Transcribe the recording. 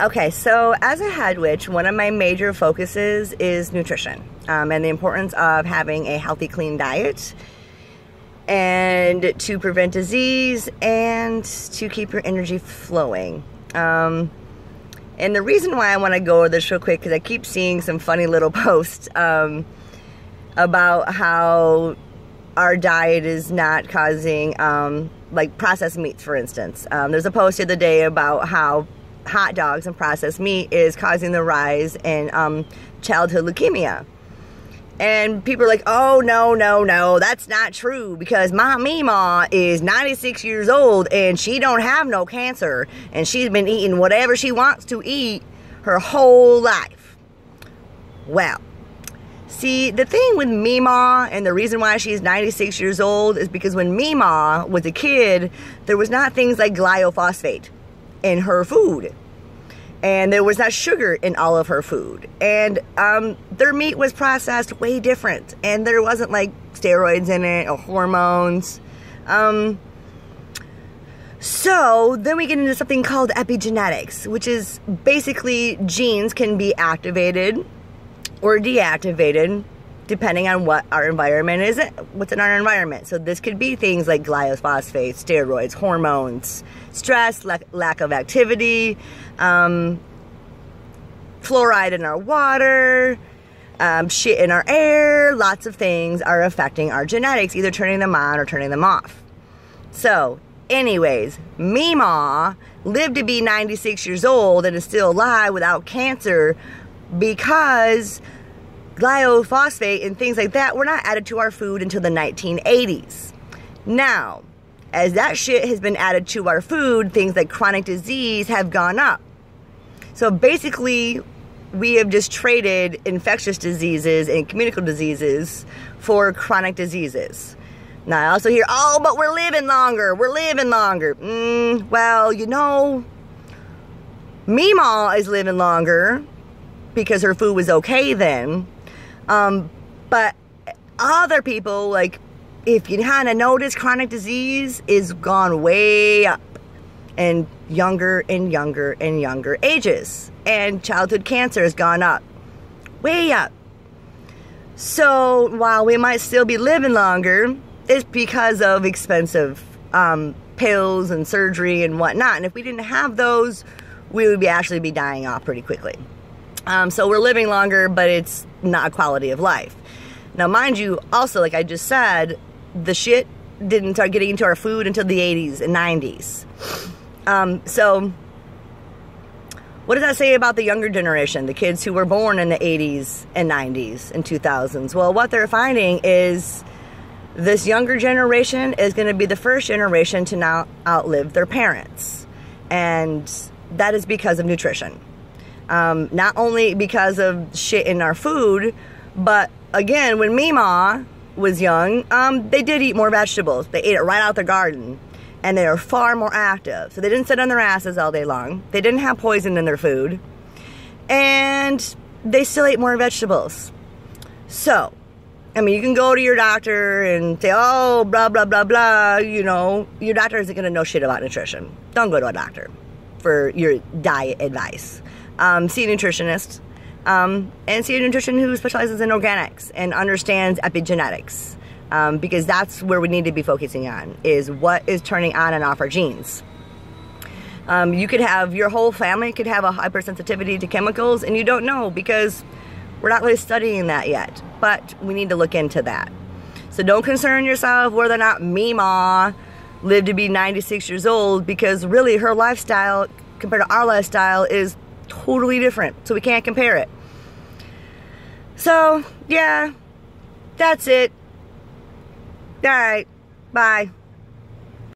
Okay, so as a head witch, one of my major focuses is nutrition, and the importance of having a healthy, clean diet, and to prevent disease, and to keep your energy flowing. And the reason why I want to go over this real quick, because I keep seeing some funny little posts about how our diet is not causing, like processed meats, for instance. There's a post the other day about how hot dogs and processed meat is causing the rise in childhood leukemia. And people are like, oh, no, that's not true, because my mema is 96 years old and she don't have no cancer, and she's been eating whatever she wants to eat her whole life. Well, see, the thing with mema, and the reason why she's 96 years old, is because when mema was a kid, there was not things like glyphosate in her food. And there was not sugar in all of her food. And their meat was processed way different. And there wasn't like steroids in it or hormones. So then we get into something called epigenetics, which is basically genes can be activated or deactivated depending on what our environment is, what's in our environment. So this could be things like glyphosate, steroids, hormones, stress, lack of activity, fluoride in our water, shit in our air. Lots of things are affecting our genetics, either turning them on or turning them off. So anyways, mema lived to be 96 years old and is still alive without cancer because glyphosate and things like that were not added to our food until the 1980s. Now, as that shit has been added to our food, things like chronic disease have gone up. So basically, we have just traded infectious diseases and communicable diseases for chronic diseases. Now, I also hear, oh, but we're living longer. We're living longer. Well, you know, Mima is living longer because her food was okay then. But other people, like, if you kind of notice, chronic disease is gone way up, and younger and younger and younger ages, and childhood cancer has gone up, way up. So while we might still be living longer, it's because of expensive pills and surgery and whatnot. And if we didn't have those, we would actually be dying off pretty quickly. So we're living longer, but it's not a quality of life. Now, mind you, also, like I just said, the shit didn't start getting into our food until the 80s and 90s. So what does that say about the younger generation, the kids who were born in the 80s and 90s and 2000s? Well, what they're finding is this younger generation is going to be the first generation to now outlive their parents. And that is because of nutrition. Not only because of shit in our food, but again, when Mima was young, they did eat more vegetables. They ate it right out their garden. And they are far more active. So they didn't sit on their asses all day long. They didn't have poison in their food. And they still ate more vegetables. So, I mean, you can go to your doctor and say, oh, blah, blah, blah, blah. You know, your doctor isn't going to know shit about nutrition. Don't go to a doctor for your diet advice. See a nutritionist. And see a nutritionist who specializes in organics and understands epigenetics. Because that's where we need to be focusing on, is what is turning on and off our genes. You could have, your whole family could have a hypersensitivity to chemicals, and you don't know because we're not really studying that yet. But we need to look into that. So don't concern yourself whether or not Mima lived to be 96 years old, because really her lifestyle compared to our lifestyle is totally different. So we can't compare it. So, yeah, that's it. All right, bye.